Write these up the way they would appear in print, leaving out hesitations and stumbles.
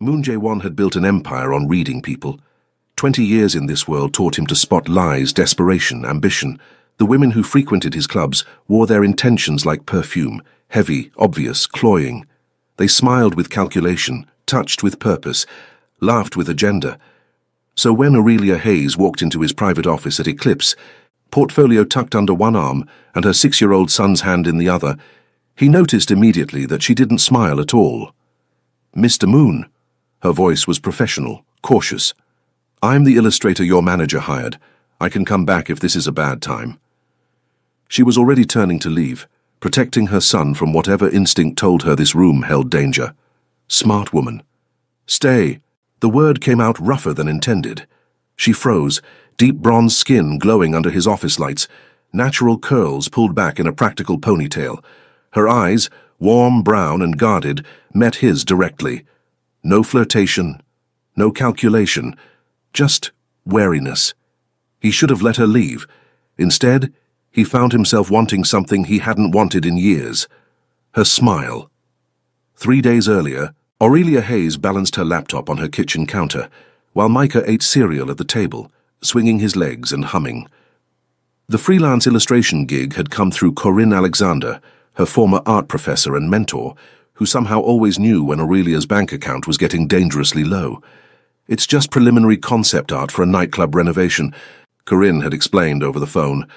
Moon Jae-won had built an empire on reading people. 20 years in this world taught him to spot lies, desperation, ambition. The women who frequented his clubs wore their intentions like perfume, heavy, obvious, cloying. They smiled with calculation, touched with purpose, laughed with agenda. So when Aurelia Hayes walked into his private office at Eclipse, portfolio tucked under one arm and her 6-year-old son's hand in the other, he noticed immediately that she didn't smile at all. "Mr. Moon." Her voice was professional, cautious. "I'm the illustrator your manager hired. I can come back if this is a bad time." She was already turning to leave, protecting her son from whatever instinct told her this room held danger. Smart woman. "Stay." The word came out rougher than intended. She froze, deep bronze skin glowing under his office lights, natural curls pulled back in a practical ponytail. Her eyes, warm, brown, and guarded, met his directly. No flirtation, no calculation, just wariness. He should have let her leave. Instead, he found himself wanting something he hadn't wanted in years. Her smile. 3 days earlier, Aurelia Hayes balanced her laptop on her kitchen counter, while Micah ate cereal at the table, swinging his legs and humming. The freelance illustration gig had come through Corinne Alexander, her former art professor and mentor, who somehow always knew when Aurelia's bank account was getting dangerously low. "It's just preliminary concept art for a nightclub renovation," Corinne had explained over the phone.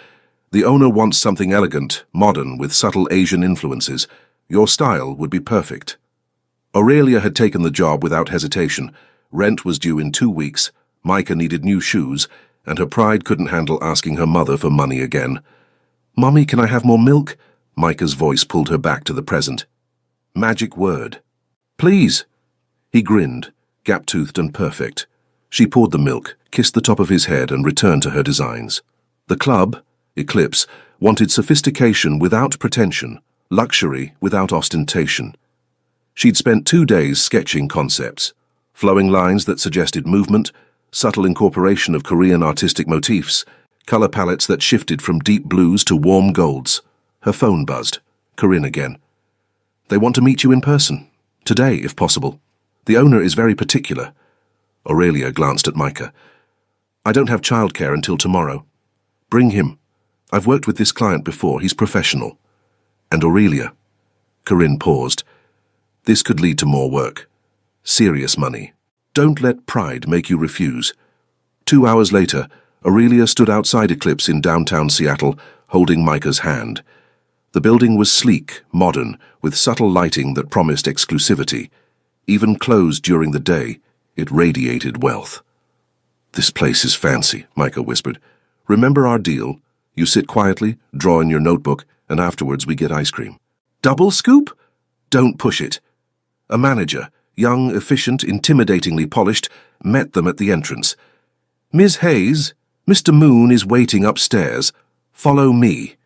"The owner wants something elegant, modern, with subtle Asian influences. Your style would be perfect." Aurelia had taken the job without hesitation. Rent was due in 2 weeks, Micah needed new shoes, and her pride couldn't handle asking her mother for money again. "Mommy, can I have more milk?" Micah's voice pulled her back to the present. Magic word. "Please." He grinned, gap-toothed and perfect. She poured the milk, kissed the top of his head, and returned to her designs. The club, Eclipse, wanted sophistication without pretension, luxury without ostentation. She'd spent 2 days sketching concepts, flowing lines that suggested movement, subtle incorporation of Korean artistic motifs, color palettes that shifted from deep blues to warm golds. Her phone buzzed. Corinne again. "They want to meet you in person. Today, if possible. The owner is very particular." Aurelia glanced at Micah. "I don't have childcare until tomorrow. Bring him. I've worked with this client before. He's professional." "And Aurelia." Corinne paused. "This could lead to more work. Serious money. Don't let pride make you refuse." 2 hours later, Aurelia stood outside Eclipse in downtown Seattle, holding Micah's hand. The building was sleek, modern, with subtle lighting that promised exclusivity. Even closed during the day, it radiated wealth. "This place is fancy," Micah whispered. "Remember our deal? You sit quietly, draw in your notebook, and afterwards we get ice cream." "Double scoop?" "Don't push it." A manager, young, efficient, intimidatingly polished, met them at the entrance. "Ms. Hayes, Mr. Moon is waiting upstairs. Follow me."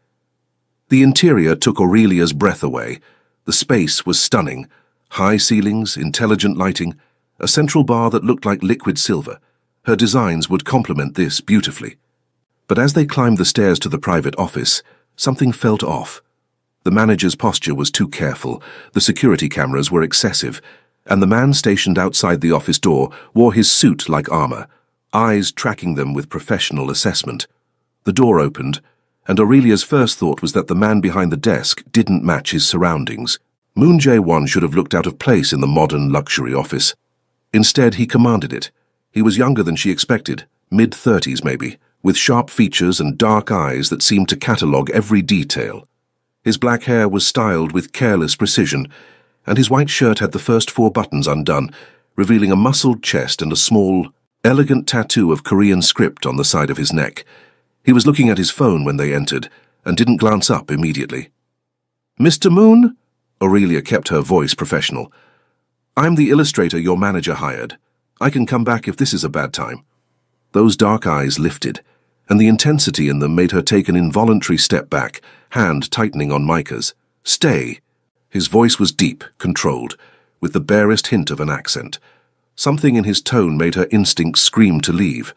The interior took Aurelia's breath away. The space was stunning. High ceilings, intelligent lighting, a central bar that looked like liquid silver. Her designs would complement this beautifully. But as they climbed the stairs to the private office, something felt off. The manager's posture was too careful, the security cameras were excessive, and the man stationed outside the office door wore his suit like armor, eyes tracking them with professional assessment. The door opened, and Aurelia's first thought was that the man behind the desk didn't match his surroundings. Moon Jae-won should have looked out of place in the modern luxury office. Instead, he commanded it. He was younger than she expected, mid-30s maybe, with sharp features and dark eyes that seemed to catalogue every detail. His black hair was styled with careless precision, and his white shirt had the first 4 buttons undone, revealing a muscled chest and a small, elegant tattoo of Korean script on the side of his neck. He was looking at his phone when they entered, and didn't glance up immediately. "Mr. Moon?" Aurelia kept her voice professional. "I'm the illustrator your manager hired. I can come back if this is a bad time." Those dark eyes lifted, and the intensity in them made her take an involuntary step back, hand tightening on Micah's. "Stay." His voice was deep, controlled, with the barest hint of an accent. Something in his tone made her instincts scream to leave,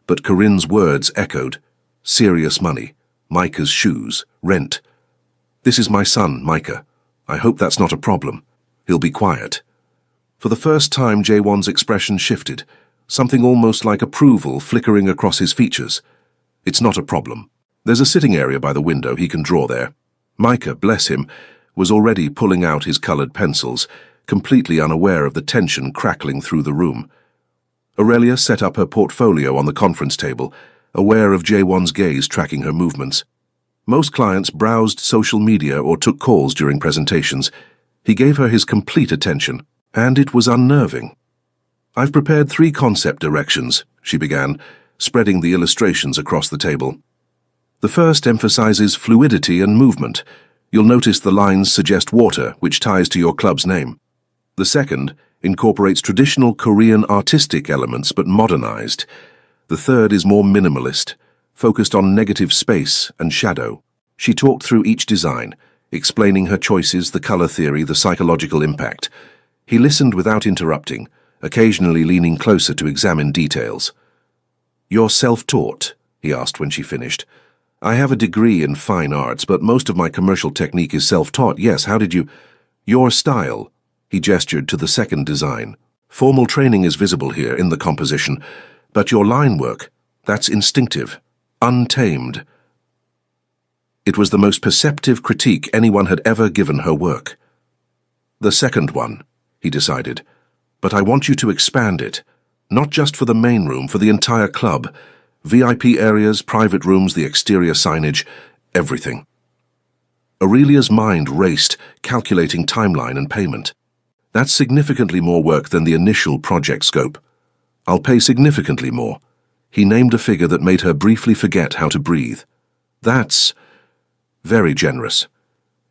but Corinne's words echoed. Serious money, Micah's shoes, rent. "This is my son, Micah. I hope that's not a problem. He'll be quiet." For the first time, Jaewon's expression shifted, something almost like approval flickering across his features. It's not a problem. There's a sitting area by the window, he can draw there. Micah, bless him, was already pulling out his colored pencils, completely unaware of the tension crackling through the room. Aurelia set up her portfolio on the conference table, aware of Jaewon's gaze tracking her movements. Most clients browsed social media or took calls during presentations. He gave her his complete attention, and it was unnerving. "I've prepared 3 concept directions," she began, spreading the illustrations across the table. "The first emphasizes fluidity and movement. You'll notice the lines suggest water, which ties to your club's name. The second incorporates traditional Korean artistic elements but modernized. The third is more minimalist, focused on negative space and shadow." She talked through each design, explaining her choices, the color theory, the psychological impact. He listened without interrupting, occasionally leaning closer to examine details. "You're self-taught?" he asked when she finished. "I have a degree in fine arts, but most of my commercial technique is self-taught. Yes, how did you—" "Your style," he gestured to the second design. "Formal training is visible here in the composition, but your line work, that's instinctive, untamed." It was the most perceptive critique anyone had ever given her work. "The second one," he decided, "but I want you to expand it, not just for the main room, for the entire club. VIP areas, private rooms, the exterior signage, everything." Aurelia's mind raced, calculating timeline and payment. "That's significantly more work than the initial project scope. I'll pay significantly more." He named a figure that made her briefly forget how to breathe. "That's very generous.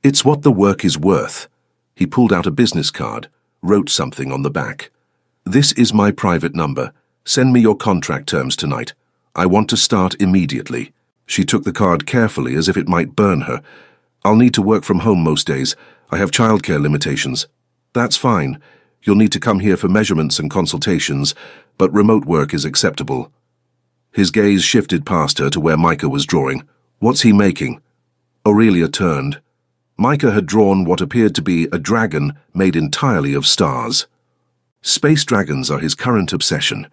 It's what the work is worth." He pulled out a business card, wrote something on the back. "This is my private number. Send me your contract terms tonight. I want to start immediately." She took the card carefully as if it might burn her. "I'll need to work from home most days. I have childcare limitations." "That's fine. You'll need to come here for measurements and consultations, but remote work is acceptable." His gaze shifted past her to where Micah was drawing. "What's he making?" Aurelia turned. Micah had drawn what appeared to be a dragon made entirely of stars. Space dragons are his current obsession.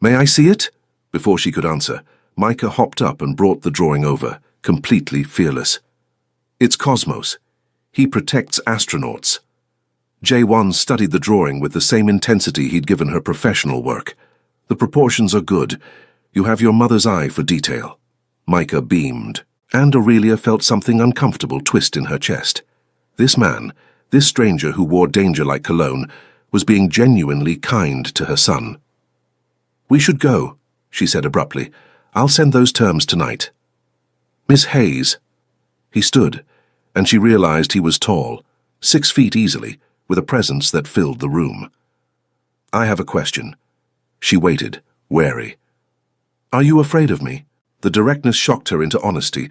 "May I see it?" Before she could answer, Micah hopped up and brought the drawing over, completely fearless. "It's Cosmos. He protects astronauts." Jaewon studied the drawing with the same intensity he'd given her professional work. "The proportions are good. You have your mother's eye for detail." Micah beamed, and Aurelia felt something uncomfortable twist in her chest. This man, this stranger who wore danger like cologne, was being genuinely kind to her son. "We should go," she said abruptly. "I'll send those terms tonight." "Miss Hayes." He stood, and she realized he was tall, 6 feet easily, with a presence that filled the room. "I have a question." She waited, wary. "Are you afraid of me?" The directness shocked her into honesty.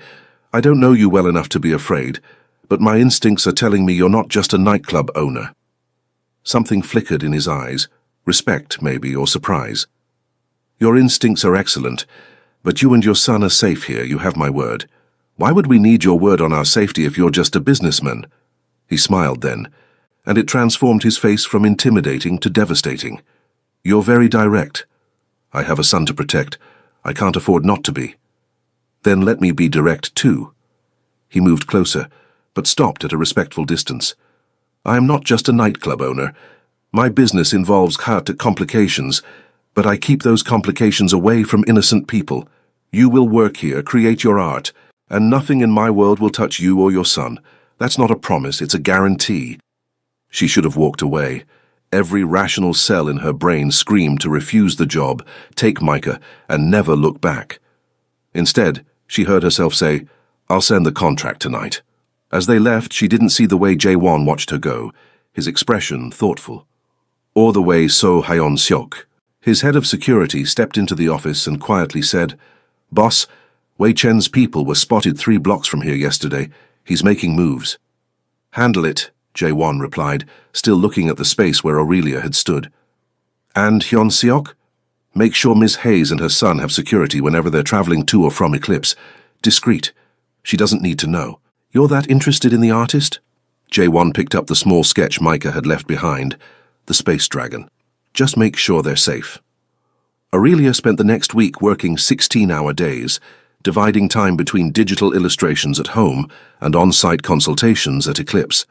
"I don't know you well enough to be afraid, but my instincts are telling me you're not just a nightclub owner." Something flickered in his eyes, respect maybe, or surprise. "Your instincts are excellent, but you and your son are safe here, you have my word. Why would we need your word on our safety if you're just a businessman?" He smiled then, and it transformed his face from intimidating to devastating. "You're very direct. I have a son to protect. I can't afford not to be." "Then let me be direct too." He moved closer, but stopped at a respectful distance. "I am not just a nightclub owner. My business involves complications, but I keep those complications away from innocent people. You will work here, create your art, and nothing in my world will touch you or your son. That's not a promise, it's a guarantee." She should have walked away. Every rational cell in her brain screamed to refuse the job, take Micah, and never look back. Instead, she heard herself say, "I'll send the contract tonight." As they left, she didn't see the way Jaewon watched her go, his expression thoughtful, or the way So Hyun-seok, his head of security, stepped into the office and quietly said, "Boss, Wei Chen's people were spotted 3 blocks from here yesterday. He's making moves." "Handle it," Jaewon replied, still looking at the space where Aurelia had stood. "And Hyun-seok? Make sure Miss Hayes and her son have security whenever they're traveling to or from Eclipse. Discreet. She doesn't need to know. You're that interested in the artist?" Jaewon picked up the small sketch Micah had left behind. the space dragon. Just make sure they're safe. Aurelia spent the next week working 16-hour days, dividing time between digital illustrations at home and on-site consultations at Eclipse.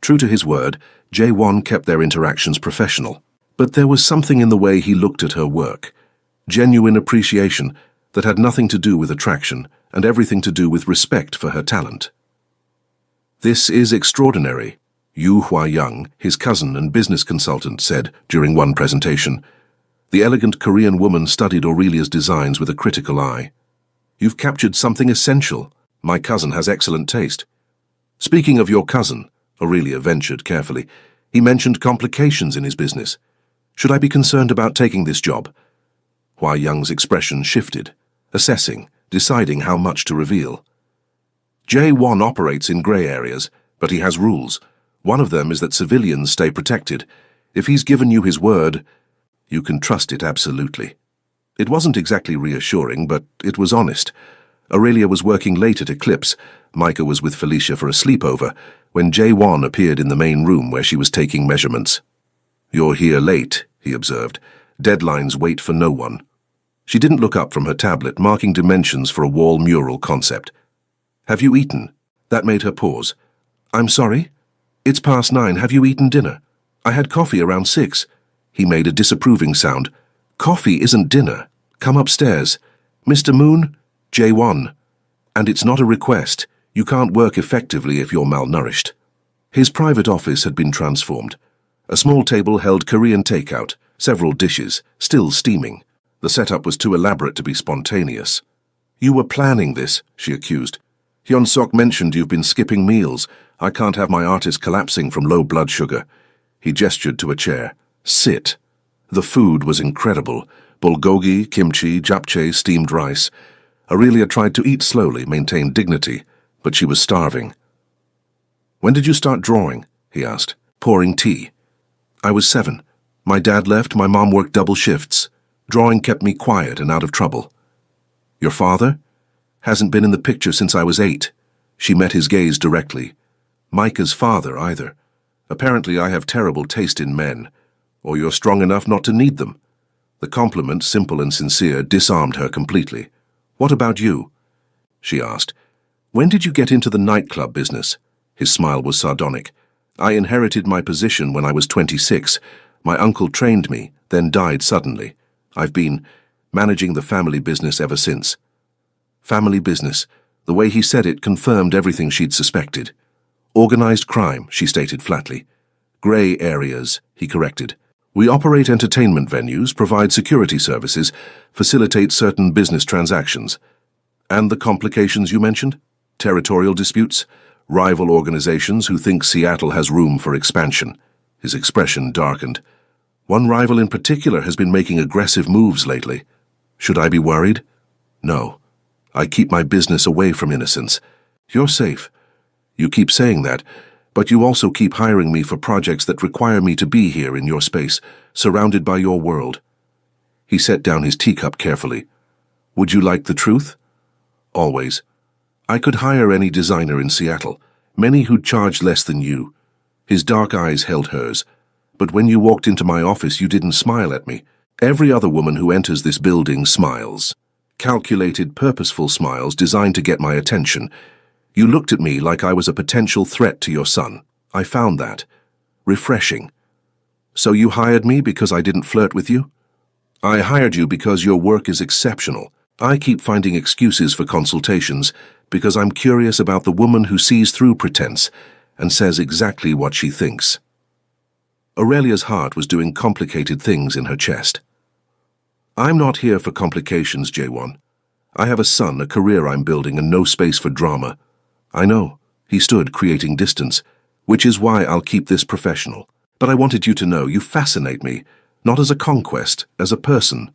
True to his word, Jae-won kept their interactions professional. But there was something in the way he looked at her work. Genuine appreciation that had nothing to do with attraction and everything to do with respect for her talent. "This is extraordinary," Yu Hua-young, his cousin and business consultant, said during one presentation. The elegant Korean woman studied Aurelia's designs with a critical eye. "You've captured something essential. My cousin has excellent taste." "Speaking of your cousin," Aurelia ventured carefully, "he mentioned complications in his business. Should I be concerned about taking this job?" Hua-young's expression shifted, assessing, deciding how much to reveal. "Jae-won operates in grey areas, but he has rules. One of them is that civilians stay protected. If he's given you his word, you can trust it absolutely." It wasn't exactly reassuring, but it was honest. Aurelia was working late at Eclipse. Micah was with Felicia for a sleepover when Jae-won appeared in the main room where she was taking measurements. "You're here late," he observed. "Deadlines wait for no one." She didn't look up from her tablet, marking dimensions for a wall mural concept. "Have you eaten?" That made her pause. "I'm sorry? It's past 9. Have you eaten dinner?" "I had coffee around 6. He made a disapproving sound. "Coffee isn't dinner. Come upstairs. Mr. Moon?" "Jae-won. And it's not a request. You can't work effectively if you're malnourished." His private office had been transformed. A small table held Korean takeout, several dishes, still steaming. The setup was too elaborate to be spontaneous. "You were planning this," she accused. "Hyun-sok mentioned you've been skipping meals. I can't have my artist collapsing from low blood sugar." He gestured to a chair. "Sit." The food was incredible. Bulgogi, kimchi, japchae, steamed rice. Aurelia tried to eat slowly, maintain dignity, but she was starving. "When did you start drawing?" he asked. "Pouring tea." "I was 7. My dad left, my mom worked double shifts. Drawing kept me quiet and out of trouble." "Your father?" "Hasn't been in the picture since I was 8. She met his gaze directly. "Micah's father, either. Apparently I have terrible taste in men. Or you're strong enough not to need them." The compliment, simple and sincere, disarmed her completely. "What about you?" she asked. "When did you get into the nightclub business?" His smile was sardonic. "I inherited my position when I was 26. My uncle trained me, then died suddenly. I've been managing the family business ever since." Family business. The way he said it confirmed everything she'd suspected. "Organized crime," she stated flatly. "Grey areas," he corrected. "We operate entertainment venues, provide security services, facilitate certain business transactions." "And the complications you mentioned? Territorial disputes? Rival organizations who think Seattle has room for expansion?" His expression darkened. "One rival in particular has been making aggressive moves lately. Should I be worried?" "No. I keep my business away from innocents. You're safe. You keep saying that, but you also keep hiring me for projects that require me to be here in your space, surrounded by your world." He set down his teacup carefully. "Would you like the truth?" "Always. I could hire any designer in Seattle, many who'd charge less than you." His dark eyes held hers. "But when you walked into my office, you didn't smile at me. Every other woman who enters this building smiles. Calculated, purposeful smiles designed to get my attention. You looked at me like I was a potential threat to your son. I found that refreshing." "So you hired me because I didn't flirt with you?" "I hired you because your work is exceptional. I keep finding excuses for consultations because I'm curious about the woman who sees through pretense and says exactly what she thinks." Aurelia's heart was doing complicated things in her chest. "I'm not here for complications, Jae-won. I have a son, a career I'm building, and no space for drama." "I know." He stood, creating distance. "Which is why I'll keep this professional. But I wanted you to know you fascinate me, not as a conquest, as a person."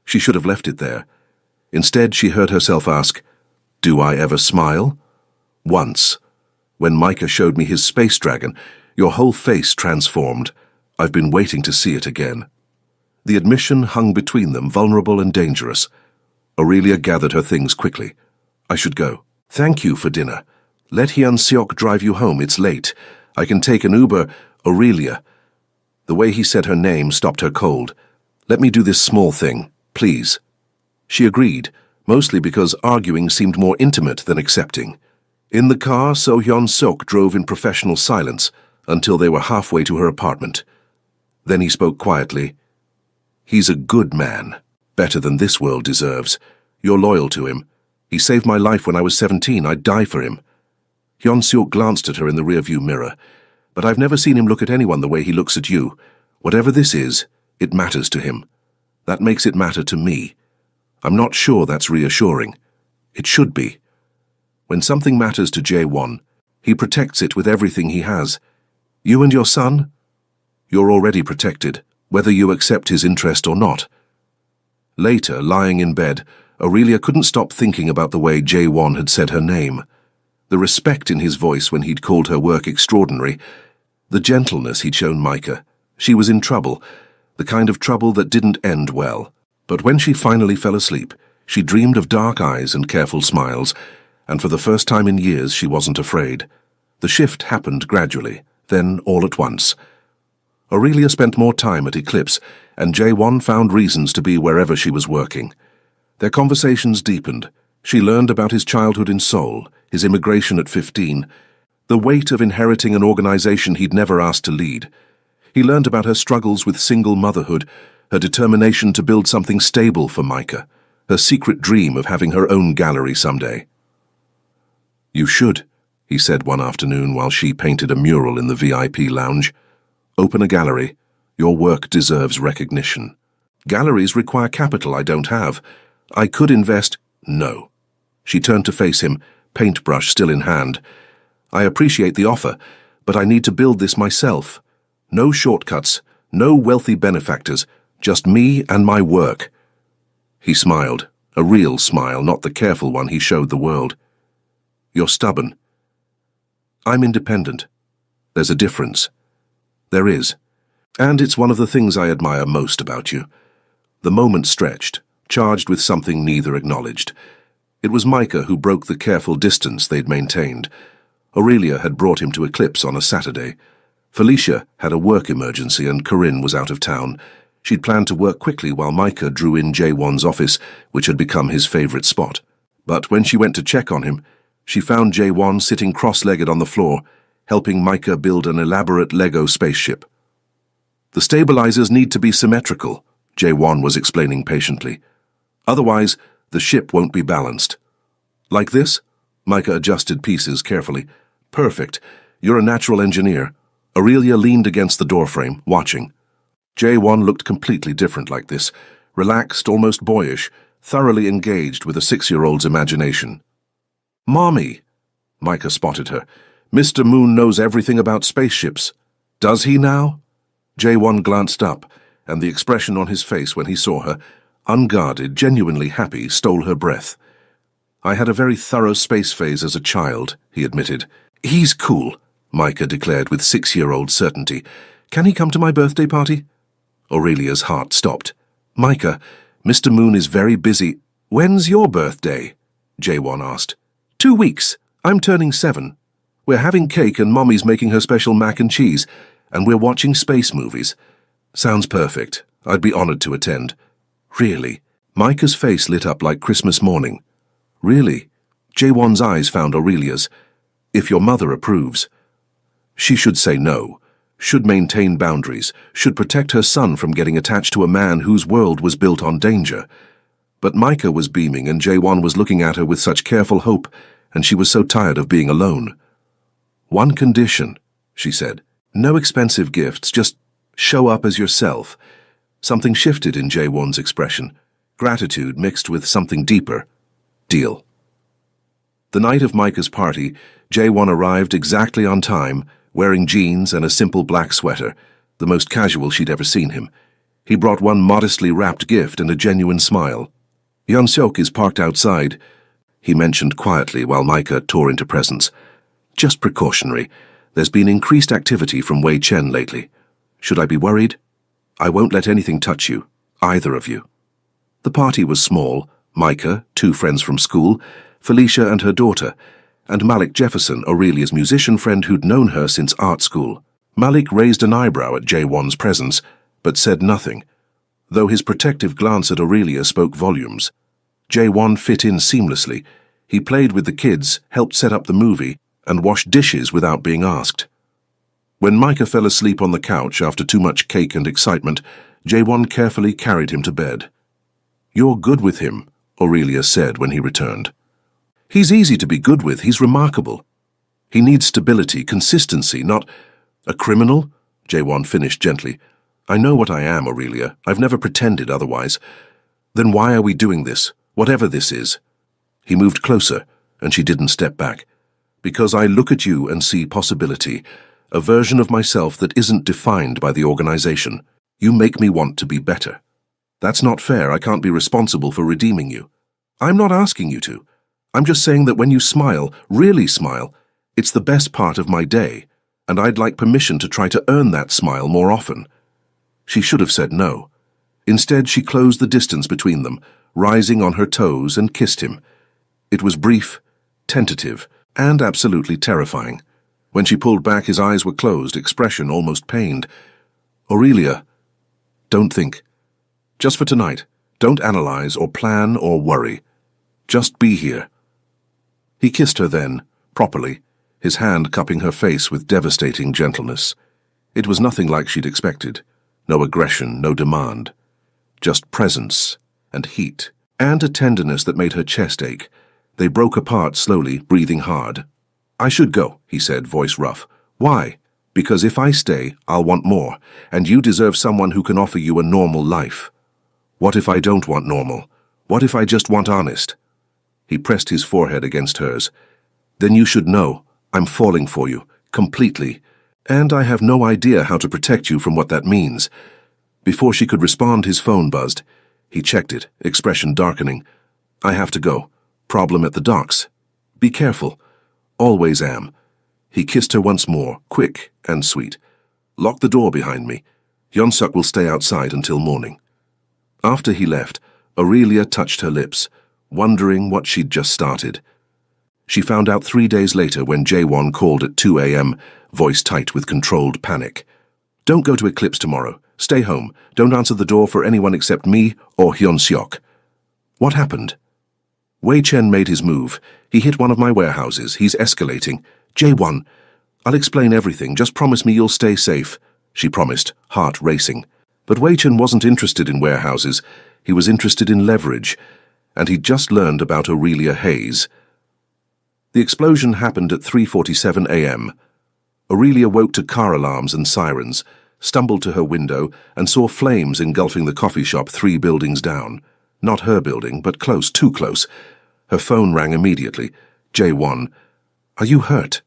She should have left it there. Instead, she heard herself ask, "Do I ever smile?" "Once. When Micah showed me his space dragon, your whole face transformed. I've been waiting to see it again." The admission hung between them, vulnerable and dangerous. Aurelia gathered her things quickly. "I should go. Thank you for dinner. Let Hyun-seok drive you home. It's late. I can take an Uber." "Aurelia." The way he said her name stopped her cold. "Let me do this small thing, please." She agreed, mostly because arguing seemed more intimate than accepting. In the car, So Hyun-suk drove in professional silence until they were halfway to her apartment. Then he spoke quietly. "He's a good man, better than this world deserves. You're loyal to him. He saved my life when I was 17. I'd die for him." Hyun-suk glanced at her in the rearview mirror. "But I've never seen him look at anyone the way he looks at you. Whatever this is, it matters to him. That makes it matter to me. I'm not sure that's reassuring. It should be. When something matters to Jae-won, he protects it with everything he has. You and your son? You're already protected, whether you accept his interest or not." Later, lying in bed, Aurelia couldn't stop thinking about the way Jae-won had said her name. The respect in his voice when he'd called her work extraordinary. The gentleness he'd shown Micah. She was in trouble, the kind of trouble that didn't end well. But when she finally fell asleep, she dreamed of dark eyes and careful smiles, and for the first time in years she wasn't afraid. The shift happened gradually, then all at once. Aurelia spent more time at Eclipse, and Jae-won found reasons to be wherever she was working. Their conversations deepened. She learned about his childhood in Seoul, his immigration at 15, the weight of inheriting an organization he'd never asked to lead. He learned about her struggles with single motherhood, her determination to build something stable for Micah, her secret dream of having her own gallery someday. "You should," he said one afternoon while she painted a mural in the VIP lounge. "Open a gallery. Your work deserves recognition." "Galleries require capital I don't have. I could invest—" "No." She turned to face him, paintbrush still in hand. "I appreciate the offer, but I need to build this myself. No shortcuts, no wealthy benefactors, just me and my work." He smiled, a real smile, not the careful one he showed the world. "You're stubborn." "I'm independent. There's a difference." "There is. And it's one of the things I admire most about you." The moment stretched, charged with something neither acknowledged. It was Micah who broke the careful distance they'd maintained. Aurelia had brought him to Eclipse on a Saturday. Felicia had a work emergency and Corinne was out of town. She'd planned to work quickly while Micah drew in Jae-won's office, which had become his favorite spot. But when she went to check on him, she found Jae-won sitting cross-legged on the floor, helping Micah build an elaborate Lego spaceship. "The stabilizers need to be symmetrical," Jae-won was explaining patiently. "Otherwise, the ship won't be balanced." "Like this?" Micah adjusted pieces carefully. "Perfect. You're a natural engineer." Aurelia leaned against the doorframe, watching. Jae-won looked completely different like this, relaxed, almost boyish, thoroughly engaged with a 6-year-old's imagination. "Mommy!" Micah spotted her. "Mr. Moon knows everything about spaceships. Does he now?" Jae-won glanced up, and the expression on his face when he saw her, unguarded, genuinely happy, stole her breath. "I had a very thorough space phase as a child," he admitted. "He's cool," Micah declared with 6-year-old certainty. "Can he come to my birthday party?" Aurelia's heart stopped. "Micah, Mr. Moon is very busy." "When's your birthday?" Jae-won asked. 2 weeks. I'm turning 7. We're having cake and Mommy's making her special mac and cheese, and we're watching space movies." "Sounds perfect. I'd be honored to attend." "Really?" Micah's face lit up like Christmas morning. "Really?" Jae-won's eyes found Aurelia's. "If your mother approves." She should say no, should maintain boundaries, should protect her son from getting attached to a man whose world was built on danger. But Micah was beaming and Jae-won was looking at her with such careful hope, and she was so tired of being alone. "One condition," she said. "No expensive gifts, just show up as yourself." Something shifted in Jae-won's expression, gratitude mixed with something deeper. "Deal." The night of Micah's party, Jae-won arrived exactly on time, wearing jeans and a simple black sweater, the most casual she'd ever seen him. He brought one modestly wrapped gift and a genuine smile. "Hyun-suk is parked outside," he mentioned quietly while Micah tore into presents. "Just precautionary. There's been increased activity from Wei Chen lately. Should I be worried? I won't let anything touch you, either of you." The party was small. Micah, 2 friends from school, Felicia and her daughter, and Malik Jefferson, Aurelia's musician friend who'd known her since art school. Malik raised an eyebrow at Jaewon's presence, but said nothing, though his protective glance at Aurelia spoke volumes. Jaewon fit in seamlessly. He played with the kids, helped set up the movie, and washed dishes without being asked. When Micah fell asleep on the couch after too much cake and excitement, Jaewon carefully carried him to bed. "You're good with him," Aurelia said when he returned. "He's easy to be good with, he's remarkable. He needs stability, consistency, not a criminal," Jaewon finished gently. "I know what I am, Aurelia. I've never pretended otherwise. Then why are we doing this, whatever this is?" He moved closer, and she didn't step back. "Because I look at you and see possibility, a version of myself that isn't defined by the organization. You make me want to be better. That's not fair. I can't be responsible for redeeming you. I'm not asking you to. I'm just saying that when you smile, really smile, it's the best part of my day, and I'd like permission to try to earn that smile more often." She should have said no. Instead, she closed the distance between them, rising on her toes, and kissed him. It was brief, tentative, and absolutely terrifying. When she pulled back, his eyes were closed, expression almost pained. "Aurelia, don't think. Just for tonight, don't analyze or plan or worry. Just be here." He kissed her then, properly, his hand cupping her face with devastating gentleness. It was nothing like she'd expected. No aggression, no demand. Just presence and heat, and a tenderness that made her chest ache. They broke apart slowly, breathing hard. "I should go," he said, voice rough. "Why?" "Because if I stay, I'll want more, and you deserve someone who can offer you a normal life." "What if I don't want normal? What if I just want honest?" He pressed his forehead against hers. "Then you should know, I'm falling for you, completely, and I have no idea how to protect you from what that means." Before she could respond, his phone buzzed. He checked it, expression darkening. "I have to go. Problem at the docks. Be careful." "Always am." He kissed her once more, quick and sweet. "Lock the door behind me. Hyunsuk will stay outside until morning." After he left, Aurelia touched her lips, wondering what she'd just started. She found out 3 days later when Jaewon called at 2 a.m., voice tight with controlled panic. "Don't go to Eclipse tomorrow. Stay home. Don't answer the door for anyone except me or Hyun-seok." "What happened?" "Wei Chen made his move. He hit one of my warehouses. He's escalating." "Jaewon, I'll explain everything. Just promise me you'll stay safe," she promised, heart racing. But Wei Chen wasn't interested in warehouses. He was interested in leverage, and he'd just learned about Aurelia Hayes. The explosion happened at 3:47 a.m. Aurelia woke to car alarms and sirens, stumbled to her window, and saw flames engulfing the coffee shop 3 buildings down. Not her building, but close, too close. Her phone rang immediately. "Jaewon, are you hurt?"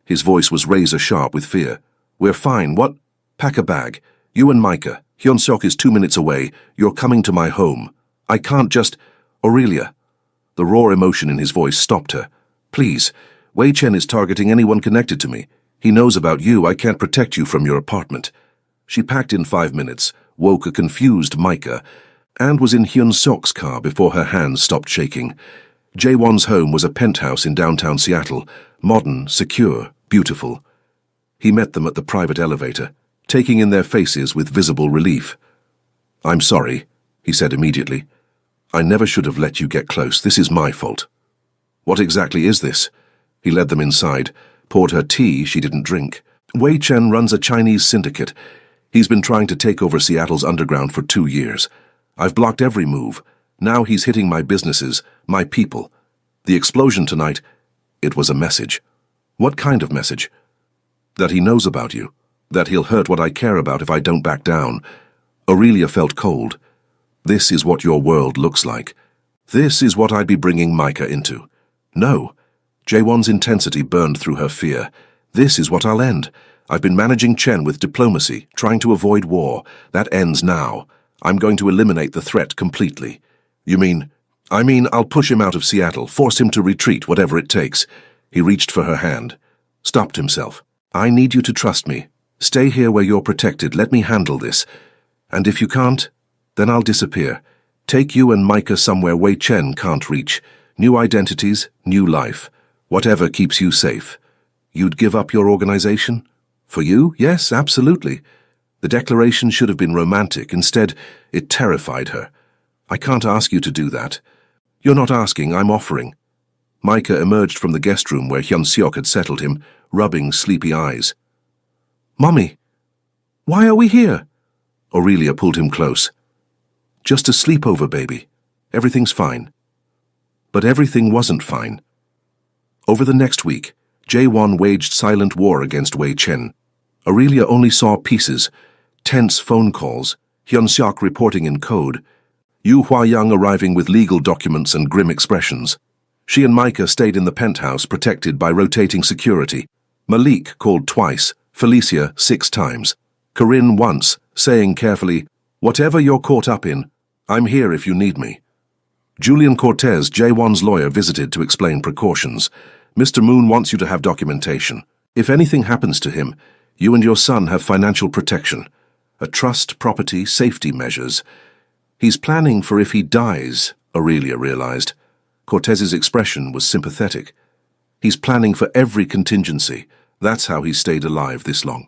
His voice was razor-sharp with fear. "We're fine. What?" "Pack a bag. You and Micah. Hyun-seok is 2 minutes away. You're coming to my home. I can't just—" "Aurelia." The raw emotion in his voice stopped her. "Please. Wei Chen is targeting anyone connected to me. He knows about you. I can't protect you from your apartment." She packed in 5 minutes, woke a confused Micah, and was in Hyun-seok's car before her hands stopped shaking. Jaewon's home was a penthouse in downtown Seattle, modern, secure, beautiful. He met them at the private elevator, taking in their faces with visible relief. "I'm sorry," he said immediately. "I never should have let you get close. This is my fault." "What exactly is this?" He led them inside, poured her tea she didn't drink. "Wei Chen runs a Chinese syndicate. He's been trying to take over Seattle's underground for 2 years. I've blocked every move. Now he's hitting my businesses, my people. The explosion tonight, it was a message." "What kind of message?" "That he knows about you. That he'll hurt what I care about if I don't back down." Aurelia felt cold. "This is what your world looks like. This is what I'd be bringing Micah into." "No." Jaewon's intensity burned through her fear. "This is what I'll end. I've been managing Chen with diplomacy, trying to avoid war. That ends now. I'm going to eliminate the threat completely." "You mean—" "I mean I'll push him out of Seattle, force him to retreat, whatever it takes." He reached for her hand, stopped himself. "I need you to trust me. Stay here where you're protected. Let me handle this. And if you can't, then I'll disappear. Take you and Micah somewhere Wei Chen can't reach. New identities, new life. Whatever keeps you safe. You'd give up your organization? For you? Yes, absolutely. The declaration should have been romantic. Instead, it terrified her. I can't ask you to do that. You're not asking, I'm offering. Micah emerged from the guest room where Hyun-seok had settled him, rubbing sleepy eyes. Mommy, why are we here? Aurelia pulled him close. Just a sleepover, baby. Everything's fine. But everything wasn't fine. Over the next week, Jae-won waged silent war against Wei Chen. Aurelia only saw pieces, tense phone calls, Hyun-seok reporting in code, Yu Hua-young arriving with legal documents and grim expressions. She and Micah stayed in the penthouse protected by rotating security. Malik called twice, Felicia 6 times. Corinne once, saying carefully, "Whatever you're caught up in, I'm here if you need me." Julian Cortez, Jae-won's lawyer, visited to explain precautions. Mr. Moon wants you to have documentation. If anything happens to him, you and your son have financial protection. A trust, property, safety measures. He's planning for if he dies, Aurelia realized. Cortez's expression was sympathetic. He's planning for every contingency. That's how he stayed alive this long.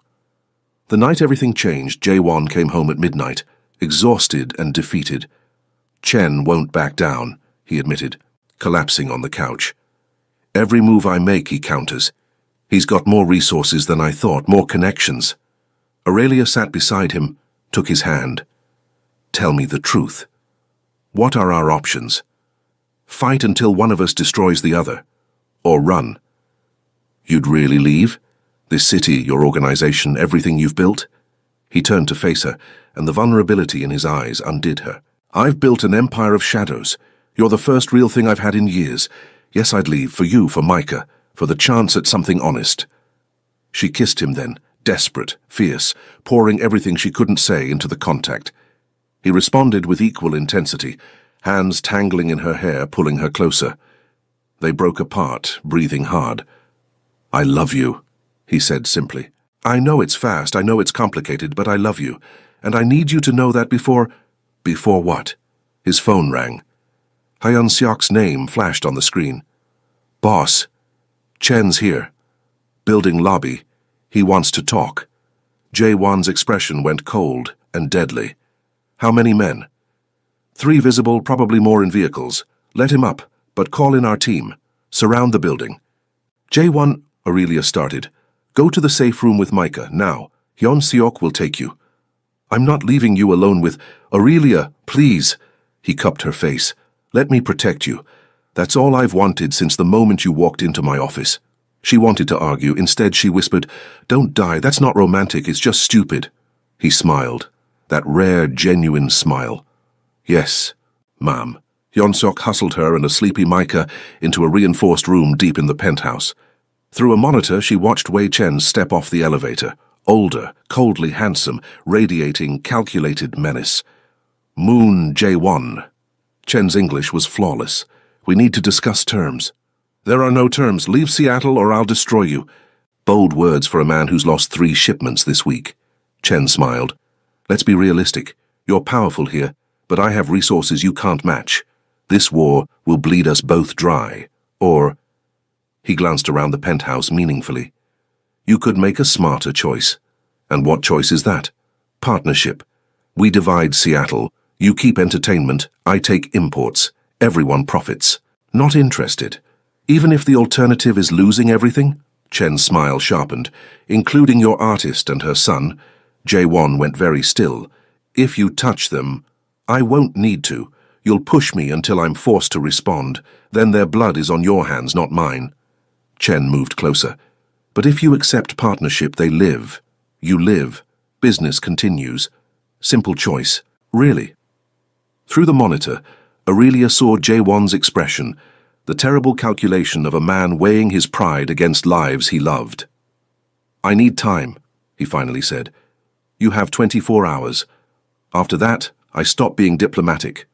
The night everything changed, Jae-won came home at midnight, exhausted and defeated. Chen won't back down, he admitted, collapsing on the couch. Every move I make, he counters. He's got more resources than I thought, more connections. Aurelia sat beside him, took his hand. Tell me the truth. What are our options? Fight until one of us destroys the other, or run. You'd really leave? This city, your organization, everything you've built? He turned to face her, and the vulnerability in his eyes undid her. I've built an empire of shadows. You're the first real thing I've had in years. Yes, I'd leave, for you, for Micah, for the chance at something honest. She kissed him then, desperate, fierce, pouring everything she couldn't say into the contact. He responded with equal intensity, hands tangling in her hair, pulling her closer. They broke apart, breathing hard. I love you, he said simply. I know it's fast, I know it's complicated, but I love you, and I need you to know that before... Before what? His phone rang. Hyun-seok's name flashed on the screen. Boss, Chen's here. Building lobby. He wants to talk. Jae-won's expression went cold and deadly. How many men? 3 visible, probably more in vehicles. Let him up, but call in our team. Surround the building. Jae-won, Aurelia started. Go to the safe room with Micah, now. Hyun-seok will take you. I'm not leaving you alone with... Aurelia, please. He cupped her face. Let me protect you. That's all I've wanted since the moment you walked into my office. She wanted to argue. Instead, she whispered, Don't die. That's not romantic. It's just stupid. He smiled. That rare, genuine smile. Yes, ma'am. Hyun-seok hustled her and a sleepy Micah into a reinforced room deep in the penthouse. Through a monitor, she watched Wei Chen step off the elevator. Older, coldly handsome, radiating calculated menace. Moon Jae-won. Chen's English was flawless. We need to discuss terms. There are no terms. Leave Seattle or I'll destroy you. Bold words for a man who's lost 3 shipments this week. Chen smiled. Let's be realistic. You're powerful here, but I have resources you can't match. This war will bleed us both dry. Or... He glanced around the penthouse meaningfully. You could make a smarter choice. And what choice is that? Partnership. We divide Seattle. You keep entertainment. I take imports. Everyone profits. Not interested. Even if the alternative is losing everything? Chen's smile sharpened. Including your artist and her son. Jae-won went very still. If you touch them, I won't need to. You'll push me until I'm forced to respond. Then their blood is on your hands, not mine. Chen moved closer. But if you accept partnership, they live. You live. Business continues. Simple choice. Really. Through the monitor, Aurelia saw Jae-won's expression, the terrible calculation of a man weighing his pride against lives he loved. I need time, he finally said. You have 24 hours. After that, I stop being diplomatic.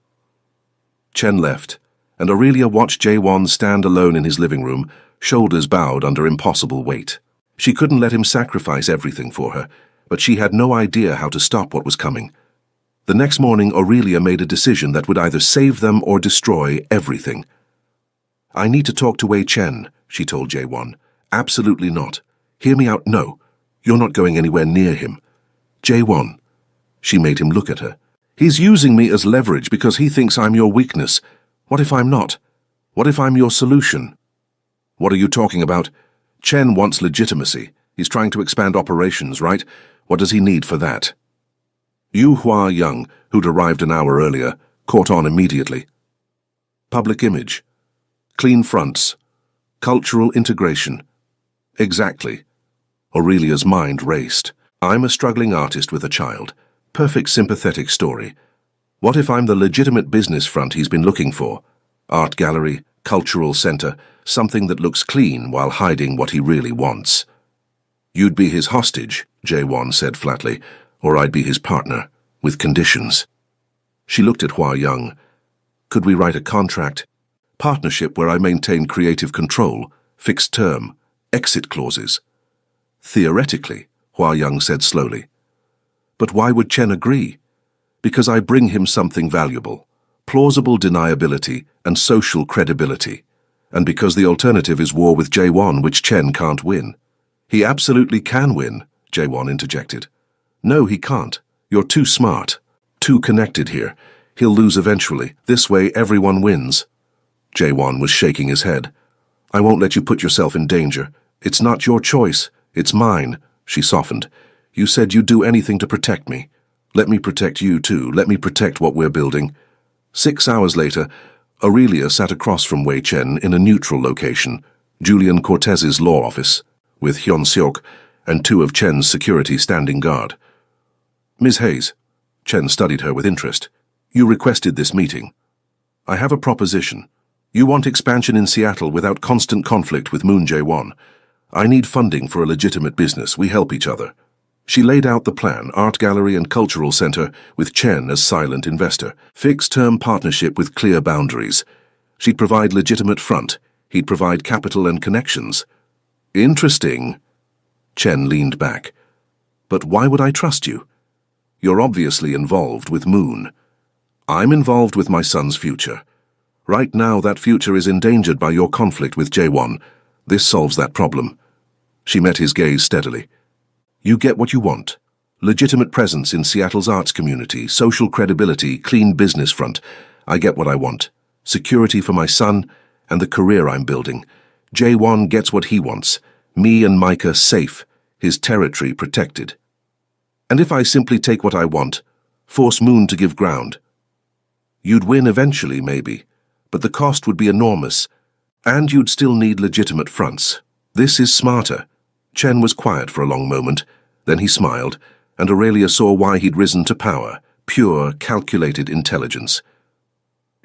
Chen left, and Aurelia watched Jae-won stand alone in his living room, shoulders bowed under impossible weight. She couldn't let him sacrifice everything for her, but she had no idea how to stop what was coming. The next morning, Aurelia made a decision that would either save them or destroy everything. I need to talk to Wei Chen, she told Jae-won. Absolutely not. Hear me out, no. You're not going anywhere near him. Jae-won. She made him look at her. He's using me as leverage because he thinks I'm your weakness. What if I'm not? What if I'm your solution? What are you talking about? Chen wants legitimacy. He's trying to expand operations, right? What does he need for that? Yu Hua-young, who'd arrived an hour earlier, caught on immediately. Public image. Clean fronts. Cultural integration. Exactly. Aurelia's mind raced. I'm a struggling artist with a child. Perfect sympathetic story. What if I'm the legitimate business front he's been looking for? Art gallery, cultural center, something that looks clean while hiding what he really wants. You'd be his hostage, Jae-won said flatly, or I'd be his partner, with conditions. She looked at Hua-young. Could we write a contract? Partnership where I maintain creative control, fixed term, exit clauses. Theoretically, Hua-young said slowly. But why would Chen agree? Because I bring him something valuable, plausible deniability and social credibility, and because the alternative is war with Jae-won, which Chen can't win. He absolutely can win, Jae-won interjected. No, he can't. You're too smart, too connected here. He'll lose eventually. This way everyone wins. Jae-won was shaking his head. I won't let you put yourself in danger. It's not your choice. It's mine. She softened. You said you'd do anything to protect me. Let me protect you too. Let me protect what we're building. 6 hours later, Aurelia sat across from Wei Chen in a neutral location, Julian Cortez's law office, with Hyun Seok and 2 of Chen's security standing guard. Ms. Hayes, Chen studied her with interest. You requested this meeting. I have a proposition. You want expansion in Seattle without constant conflict with Moon Jae-won. I need funding for a legitimate business. We help each other. She laid out the plan, art gallery and cultural center, with Chen as silent investor. Fixed-term partnership with clear boundaries. She'd provide legitimate front. He'd provide capital and connections. Interesting. Chen leaned back. But why would I trust you? You're obviously involved with Moon. I'm involved with my son's future. Right now, that future is endangered by your conflict with Jae-won. This solves that problem. She met his gaze steadily. You get what you want. Legitimate presence in Seattle's arts community, social credibility, clean business front. I get what I want. Security for my son and the career I'm building. Jae-won gets what he wants. Me and Micah safe, his territory protected. And if I simply take what I want, force Moon to give ground? You'd win eventually, maybe, but the cost would be enormous, and you'd still need legitimate fronts. This is smarter. Chen was quiet for a long moment, then he smiled, and Aurelia saw why he'd risen to power, pure, calculated intelligence.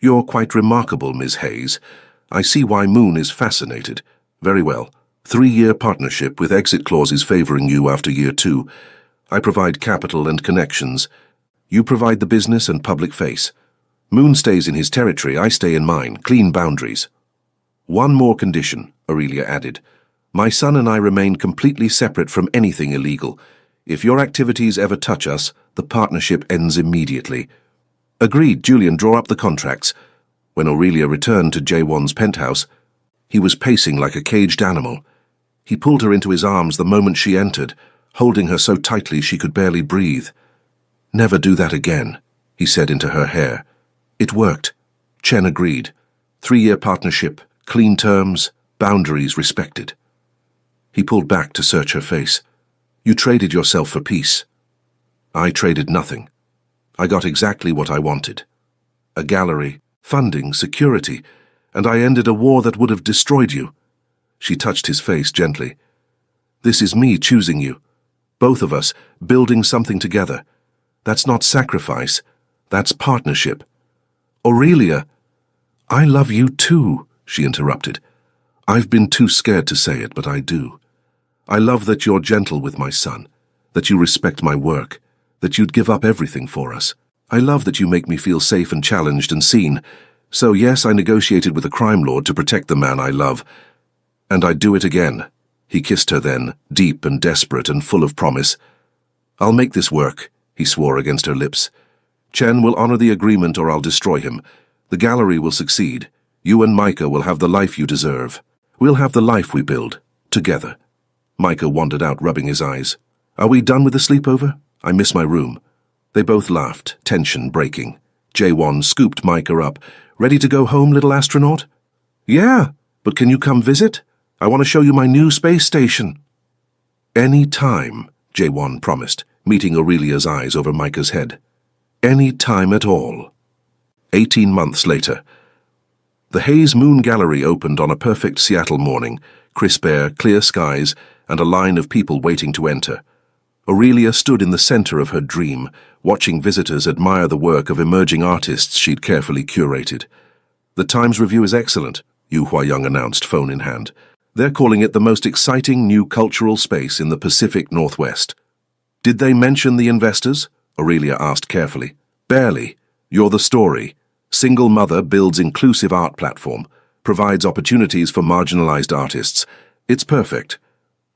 You're quite remarkable, Ms. Hayes. I see why Moon is fascinated. Very well. 3-year partnership with exit clauses favoring you after year 2. I provide capital and connections. You provide the business and public face. Moon stays in his territory, I stay in mine. Clean boundaries. One more condition, Aurelia added. My son and I remain completely separate from anything illegal. If your activities ever touch us, the partnership ends immediately. Agreed. Julian, draw up the contracts. When Aurelia returned to Jae-won's penthouse, he was pacing like a caged animal. He pulled her into his arms the moment she entered, holding her so tightly she could barely breathe. Never do that again, he said into her hair. It worked. Chen agreed. 3-year partnership, clean terms, boundaries respected. He pulled back to search her face. You traded yourself for peace. I traded nothing. I got exactly what I wanted. A gallery, funding, security, and I ended a war that would have destroyed you. She touched his face gently. This is me choosing you. Both of us, building something together. That's not sacrifice. That's partnership. Aurelia, I love you too, she interrupted. I've been too scared to say it, but I do. I love that you're gentle with my son, that you respect my work, that you'd give up everything for us. I love that you make me feel safe and challenged and seen. So yes, I negotiated with a crime lord to protect the man I love. And I'd do it again. He kissed her then, deep and desperate and full of promise. I'll make this work, he swore against her lips. Chen will honor the agreement or I'll destroy him. The gallery will succeed. You and Micah will have the life you deserve. We'll have the life we build, together. Micah wandered out, rubbing his eyes. Are we done with the sleepover? I miss my room. They both laughed, tension breaking. Jaewon scooped Micah up. Ready to go home, little astronaut? Yeah, but can you come visit? I want to show you my new space station. Any time, Jaewon promised, meeting Aurelia's eyes over Micah's head. Any time at all. 18 months later. The Hayes Moon Gallery opened on a perfect Seattle morning, crisp air, clear skies, and a line of people waiting to enter. Aurelia stood in the center of her dream, watching visitors admire the work of emerging artists she'd carefully curated. The Times Review is excellent, Yu Hua-young announced, phone in hand. They're calling it the most exciting new cultural space in the Pacific Northwest. Did they mention the investors? Aurelia asked carefully. Barely. You're the story. Single mother builds inclusive art platform, provides opportunities for marginalized artists. It's perfect.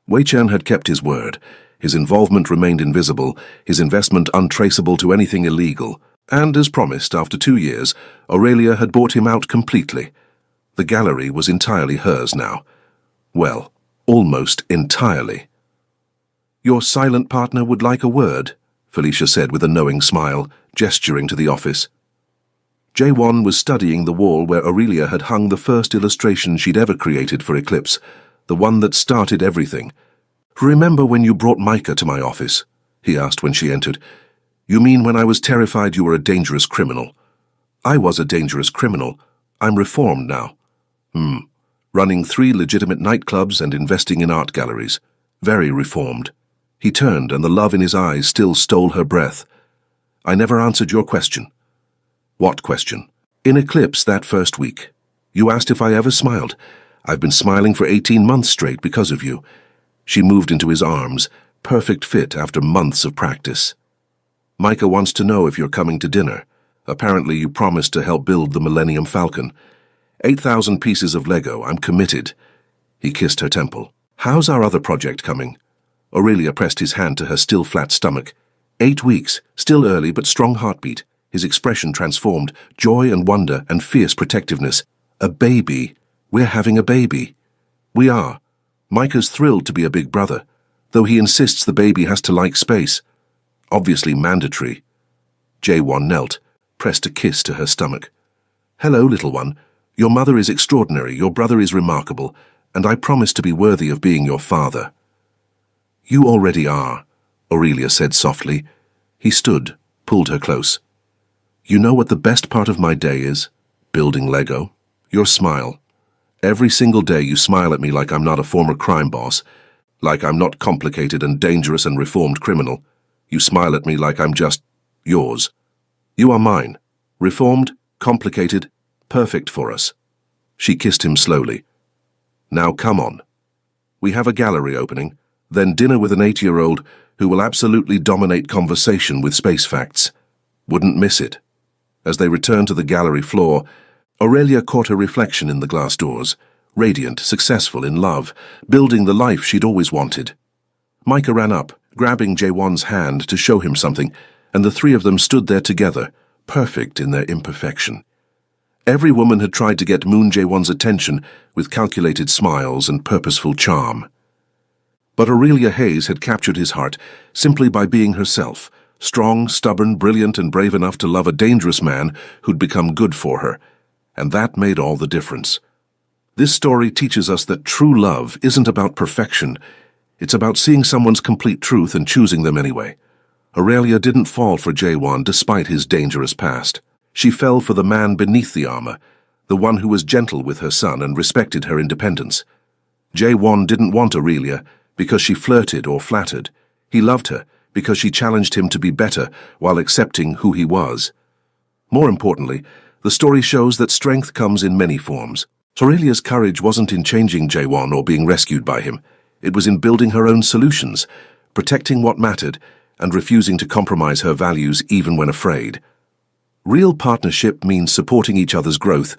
Wei Chen had kept his word. His involvement remained invisible, his investment untraceable to anything illegal. And, as promised, after 2 years, Aurelia had bought him out completely. The gallery was entirely hers now. Well, almost entirely. Your silent partner would like a word, Felicia said with a knowing smile, gesturing to the office. Jaewon was studying the wall where Aurelia had hung the first illustration she'd ever created for Eclipse, the one that started everything. Remember when you brought Micah to my office? He asked when she entered. You mean when I was terrified you were a dangerous criminal? I was a dangerous criminal. I'm reformed now. Running 3 legitimate nightclubs and investing in art galleries. Very reformed. He turned, and the love in his eyes still stole her breath. I never answered your question. What question? In Eclipse that first week. You asked if I ever smiled. I've been smiling for 18 months straight because of you. She moved into his arms, perfect fit after months of practice. Micah wants to know if you're coming to dinner. Apparently you promised to help build the Millennium Falcon. 8,000 pieces of Lego, I'm committed. He kissed her temple. How's our other project coming? Aurelia pressed his hand to her still flat stomach. 8 weeks, still early but strong heartbeat. His expression transformed, joy and wonder and fierce protectiveness. A baby. We're having a baby. We are. Micah's thrilled to be a big brother, though he insists the baby has to like space. Obviously mandatory. Jaewon knelt, pressed a kiss to her stomach. Hello, little one. Your mother is extraordinary, your brother is remarkable, and I promise to be worthy of being your father. You already are, Aurelia said softly. He stood, pulled her close. You know what the best part of my day is? Building Lego. Your smile. Every single day you smile at me like I'm not a former crime boss, like I'm not complicated and dangerous and reformed criminal. You smile at me like I'm just yours. You are mine. Reformed, complicated, perfect for us. She kissed him slowly. Now come on. We have a gallery opening, then dinner with an 8-year-old who will absolutely dominate conversation with space facts. Wouldn't miss it. As they returned to the gallery floor, Aurelia caught her reflection in the glass doors, radiant, successful, in love, building the life she'd always wanted. Micah ran up, grabbing Jaewon's hand to show him something, and the 3 of them stood there together, perfect in their imperfection. Every woman had tried to get Moon Jaewon's attention with calculated smiles and purposeful charm. But Aurelia Hayes had captured his heart simply by being herself, strong, stubborn, brilliant, and brave enough to love a dangerous man who'd become good for her. And that made all the difference. This story teaches us that true love isn't about perfection. It's about seeing someone's complete truth and choosing them anyway. Aurelia didn't fall for Jaewon despite his dangerous past. She fell for the man beneath the armor, the one who was gentle with her son and respected her independence. Jaewon didn't want Aurelia because she flirted or flattered. He loved her because she challenged him to be better while accepting who he was. More importantly, the story shows that strength comes in many forms. Aurelia's courage wasn't in changing Jaewon or being rescued by him. It was in building her own solutions, protecting what mattered, and refusing to compromise her values even when afraid. Real partnership means supporting each other's growth